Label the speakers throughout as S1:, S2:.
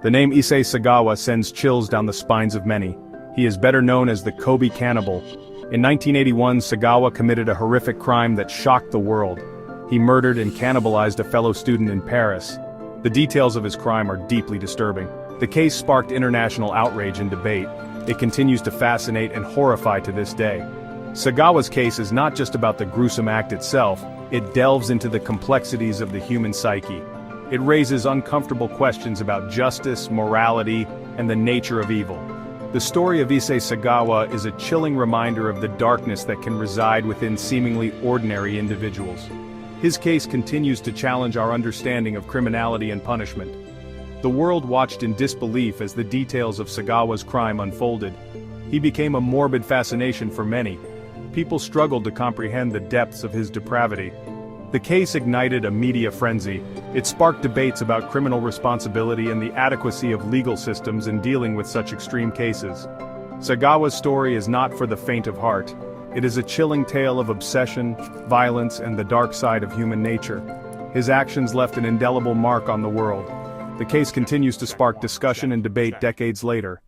S1: The name Issei Sagawa sends chills down the spines of many. He is better known as the Kobe cannibal. In 1981, Sagawa committed a horrific crime that shocked the world. He murdered and cannibalized a fellow student in Paris. The details of his crime are deeply disturbing. The case sparked international outrage and debate. It continues to fascinate and horrify to this day. Sagawa's case is not just about the gruesome act itself, it delves into the complexities of the human psyche. It raises uncomfortable questions about justice, morality, and the nature of evil. The story of Issei Sagawa is a chilling reminder of the darkness that can reside within seemingly ordinary individuals. His case continues to challenge our understanding of criminality and punishment. The world watched in disbelief as the details of Sagawa's crime unfolded. He became a morbid fascination for many. People struggled to comprehend the depths of his depravity. The case ignited a media frenzy. It sparked debates about criminal responsibility and the adequacy of legal systems in dealing with such extreme cases. Sagawa's story is not for the faint of heart. It is a chilling tale of obsession, violence, and the dark side of human nature. His actions left an indelible mark on the world. The case continues to spark discussion and debate decades later.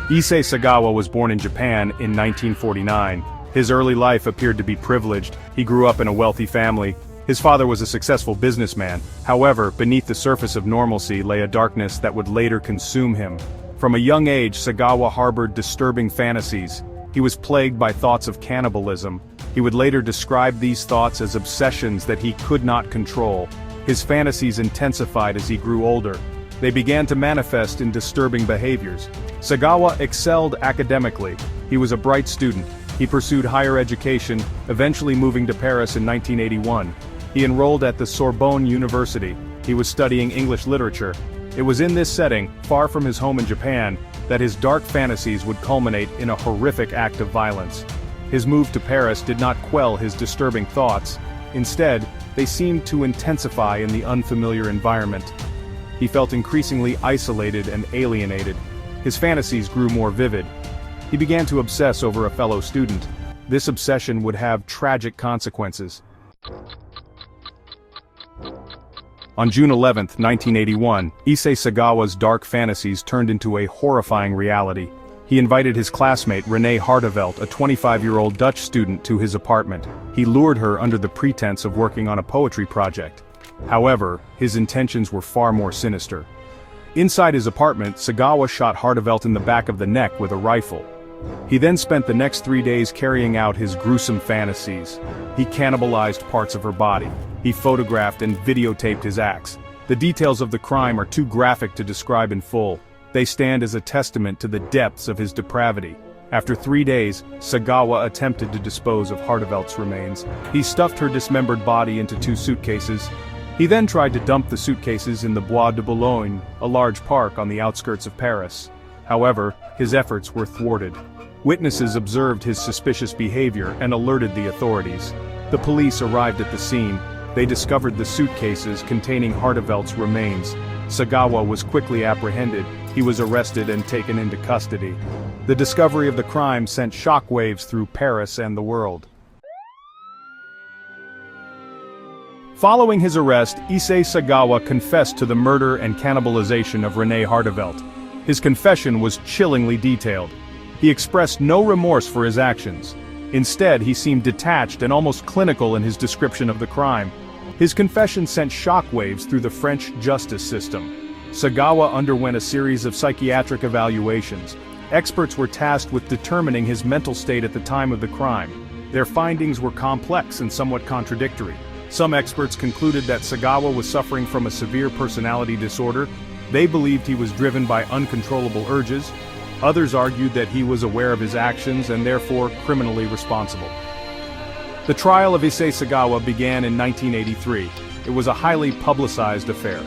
S1: Issei Sagawa was born in Japan in 1949. His early life appeared to be privileged. He grew up in a wealthy family. His father was a successful businessman. However, beneath the surface of normalcy lay a darkness that would later consume him. From a young age, Sagawa harbored disturbing fantasies. He was plagued by thoughts of cannibalism. He would later describe these thoughts as obsessions that he could not control. His fantasies intensified as he grew older. They began to manifest in disturbing behaviors. Sagawa excelled academically. He was a bright student. He pursued higher education, eventually moving to Paris in 1981. He enrolled at the Sorbonne University. He was studying English literature. It was in this setting, far from his home in Japan, that his dark fantasies would culminate in a horrific act of violence. His move to Paris did not quell his disturbing thoughts. Instead, they seemed to intensify in the unfamiliar environment. He felt increasingly isolated and alienated. His fantasies grew more vivid. He began to obsess over a fellow student. This obsession would have tragic consequences. On June 11, 1981, Issei Sagawa's dark fantasies turned into a horrifying reality. He invited his classmate Renee Hartevelt, a 25-year-old Dutch student, to his apartment. He lured her under the pretense of working on a poetry project. However, his intentions were far more sinister. Inside his apartment, Sagawa shot Hartevelt in the back of the neck with a rifle. He then spent the next 3 days carrying out his gruesome fantasies. He cannibalized parts of her body. He photographed and videotaped his acts. The details of the crime are too graphic to describe in full. They stand as a testament to the depths of his depravity. After 3 days, Sagawa attempted to dispose of Hartevelt's remains. He stuffed her dismembered body into 2 suitcases. He then tried to dump the suitcases in the Bois de Boulogne, a large park on the outskirts of Paris. However, his efforts were thwarted. Witnesses observed his suspicious behavior and alerted the authorities. The police arrived at the scene. They discovered the suitcases containing Hartevelt's remains. Sagawa was quickly apprehended. He was arrested and taken into custody. The discovery of the crime sent shockwaves through Paris and the world. Following his arrest, Issei Sagawa confessed to the murder and cannibalization of Renee Hartevelt. His confession was chillingly detailed. He expressed no remorse for his actions. Instead, he seemed detached and almost clinical in his description of the crime. His confession sent shockwaves through the French justice system. Sagawa underwent a series of psychiatric evaluations. Experts were tasked with determining his mental state at the time of the crime. Their findings were complex and somewhat contradictory. Some experts concluded that Sagawa was suffering from a severe personality disorder. They believed he was driven by uncontrollable urges. Others argued that he was aware of his actions and therefore criminally responsible. The trial of Issei Sagawa began in 1983. It was a highly publicized affair.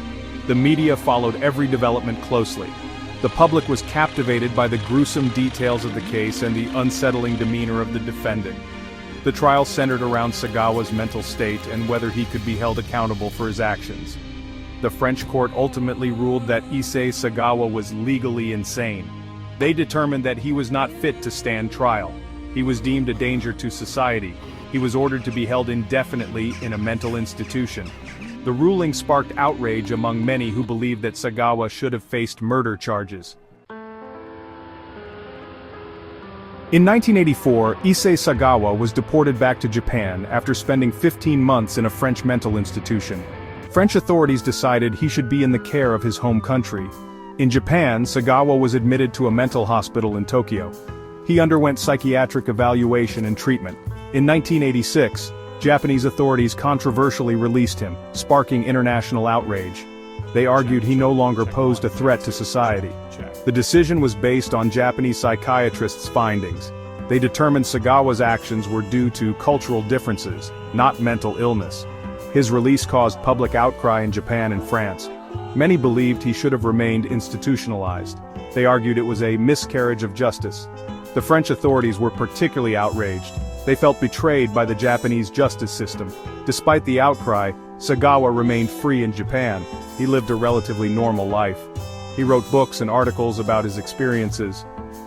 S1: The media followed every development closely. The public was captivated by the gruesome details of the case and the unsettling demeanor of the defendant. The trial centered around Sagawa's mental state and whether he could be held accountable for his actions. The French court ultimately ruled that Issei Sagawa was legally insane. They determined that he was not fit to stand trial. He was deemed a danger to society. He was ordered to be held indefinitely in a mental institution. The ruling sparked outrage among many who believed that Sagawa should have faced murder charges. In 1984, Issei Sagawa was deported back to Japan after spending 15 months in a French mental institution. French authorities decided he should be in the care of his home country. In Japan, Sagawa was admitted to a mental hospital in Tokyo. He underwent psychiatric evaluation and treatment. In 1986, Japanese authorities controversially released him, sparking international outrage. They argued he no longer posed a threat to society. The decision was based on Japanese psychiatrists' findings. They determined Sagawa's actions were due to cultural differences, not mental illness. His release caused public outcry in Japan and France. Many believed he should have remained institutionalized. They argued it was a miscarriage of justice. The French authorities were particularly outraged. They felt betrayed by the Japanese justice system. Despite the outcry, Sagawa remained free in Japan. He lived a relatively normal life. He wrote books and articles about his experiences.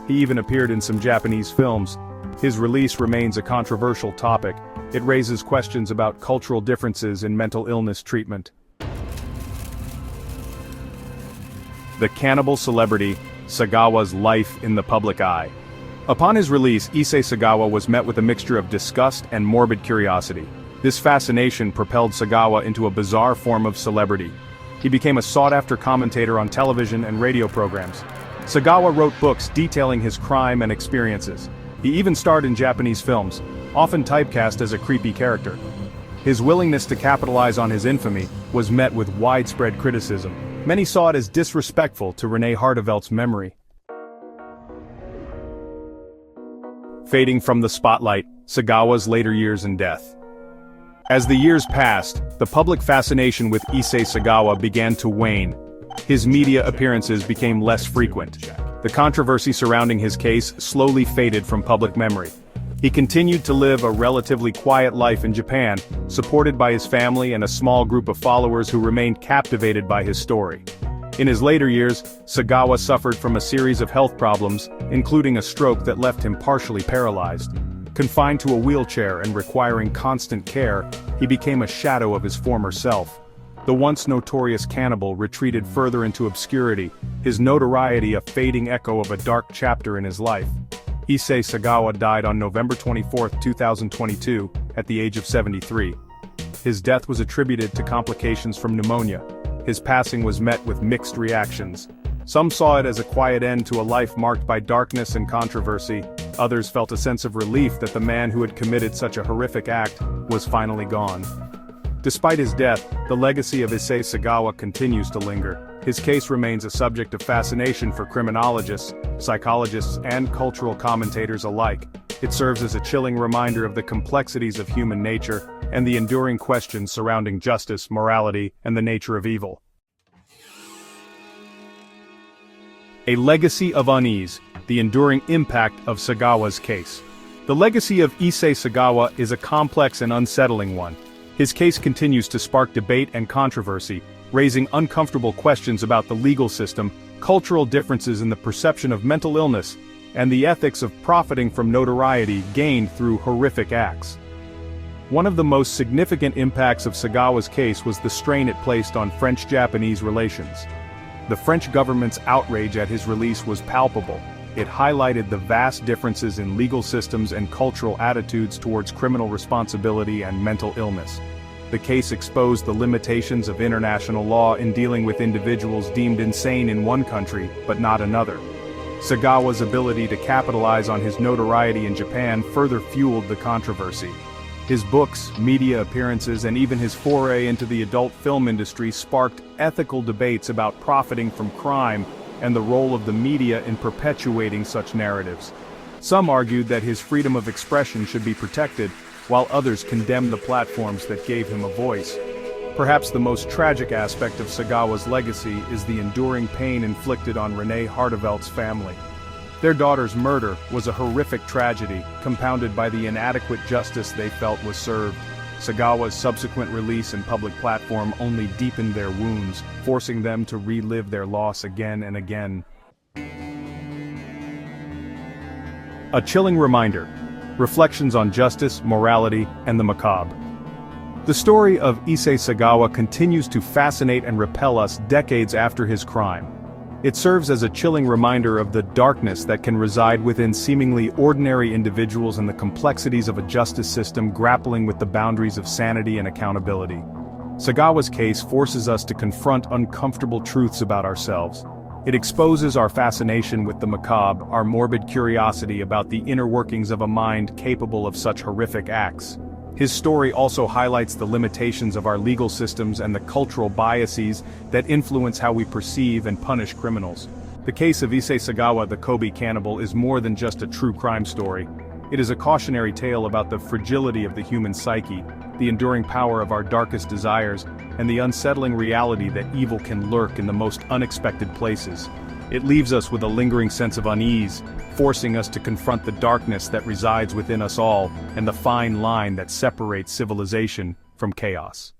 S1: He even appeared in some Japanese films. His release remains a controversial topic. It raises questions about cultural differences in mental illness treatment. The cannibal celebrity, Sagawa's life in the public eye. Upon his release, Issei Sagawa was met with a mixture of disgust and morbid curiosity. This fascination propelled Sagawa into a bizarre form of celebrity. He became a sought-after commentator on television and radio programs. Sagawa wrote books detailing his crime and experiences. He even starred in Japanese films, often typecast as a creepy character. His willingness to capitalize on his infamy was met with widespread criticism. Many saw it as disrespectful to Renée Hardevelt's memory. Fading from the spotlight, Sagawa's later years and death. As the years passed, the public fascination with Issei Sagawa began to wane. His media appearances became less frequent. The controversy surrounding his case slowly faded from public memory. He continued to live a relatively quiet life in Japan, supported by his family and a small group of followers who remained captivated by his story. In his later years, Sagawa suffered from a series of health problems, including a stroke that left him partially paralyzed. Confined to a wheelchair and requiring constant care, he became a shadow of his former self. The once notorious cannibal retreated further into obscurity, his notoriety a fading echo of a dark chapter in his life. Issei Sagawa died on November 24, 2022, at the age of 73. His death was attributed to complications from pneumonia. His passing was met with mixed reactions. Some saw it as a quiet end to a life marked by darkness and controversy. Others felt a sense of relief that the man who had committed such a horrific act was finally gone. Despite his death, the legacy of Issei Sagawa continues to linger. His case remains a subject of fascination for criminologists, psychologists, and cultural commentators alike. It serves as a chilling reminder of the complexities of human nature and the enduring questions surrounding justice, morality, and the nature of evil. A legacy of unease, the enduring impact of Sagawa's case. The legacy of Issei Sagawa is a complex and unsettling one. His case continues to spark debate and controversy, raising uncomfortable questions about the legal system, cultural differences in the perception of mental illness, and the ethics of profiting from notoriety gained through horrific acts. One of the most significant impacts of Sagawa's case was the strain it placed on French-Japanese relations. The French government's outrage at his release was palpable. It highlighted the vast differences in legal systems and cultural attitudes towards criminal responsibility and mental illness. The case exposed the limitations of international law in dealing with individuals deemed insane in one country, but not another. Sagawa's ability to capitalize on his notoriety in Japan further fueled the controversy. His books, media appearances, and even his foray into the adult film industry sparked ethical debates about profiting from crime and the role of the media in perpetuating such narratives. Some argued that his freedom of expression should be protected, while others condemned the platforms that gave him a voice. Perhaps the most tragic aspect of Sagawa's legacy is the enduring pain inflicted on Renée Hardevelt's family. Their daughter's murder was a horrific tragedy, compounded by the inadequate justice they felt was served. Sagawa's subsequent release and public platform only deepened their wounds, forcing them to relive their loss again and again. A chilling reminder. Reflections on justice, morality, and the macabre. The story of Issei Sagawa continues to fascinate and repel us decades after his crime. It serves as a chilling reminder of the darkness that can reside within seemingly ordinary individuals and the complexities of a justice system grappling with the boundaries of sanity and accountability. Sagawa's case forces us to confront uncomfortable truths about ourselves. It exposes our fascination with the macabre, our morbid curiosity about the inner workings of a mind capable of such horrific acts. His story also highlights the limitations of our legal systems and the cultural biases that influence how we perceive and punish criminals. The case of Issei Sagawa, the Kobe cannibal, is more than just a true crime story. It is a cautionary tale about the fragility of the human psyche, the enduring power of our darkest desires, and the unsettling reality that evil can lurk in the most unexpected places. It leaves us with a lingering sense of unease, forcing us to confront the darkness that resides within us all and the fine line that separates civilization from chaos.